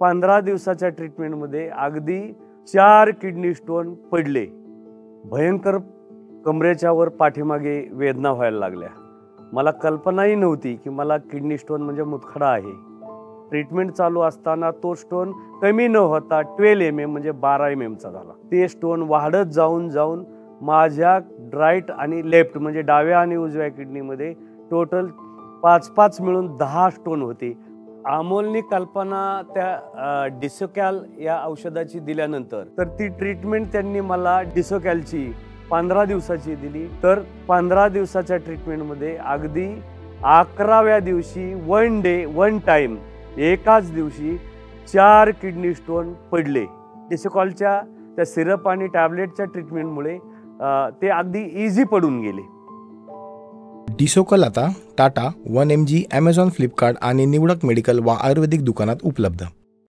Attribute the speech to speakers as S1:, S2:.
S1: 15 दिवसाच्या ट्रीटमेंटमध्ये अगदी 4 kidney stone पडले. भयंकर कमरेच्या वर पाठीमागे वेदना व्हायला लागल्या. मला कल्पनाही नव्हती की मला किडनी स्टोन म्हणजे मुतखडा आहे. ट्रीटमेंट चालू असताना तो स्टोन कमी न होता 12 mm म्हणजे 12 mm चा झाला. ते स्टोन वाढत जाऊन जाऊन माझ्या राईट आणि लेफ्ट म्हणजे डाव्या आणि उजव्या किडनीमध्ये टोटल 5 मिळून 10 स्टोन होते. अमोलनी कल्पना त्या डिसोकॅल या औषधाची दिल्यानंतर तर ती ट्रीटमेंट त्यांनी मला डिसोकॅलची 15 दिवसाची दिली. तर 15 दिवसाच्या ट्रीटमेंटमध्ये अगदी 11व्या दिवशी वन टाइम एकाच दिवशी 4 किडनी स्टोन पडले. डिसोकॅलच्या त्या सिरप आणि टॅबलेटच्या ट्रीटमेंटमुळे ते अगदी इझी पडून गेले.
S2: डिसोकल आता टाटा, 1mg, Amazon, फ्लिपकार्ट आणि निवडक मेडिकल व आयुर्वेदिक दुकानात उपलब्ध.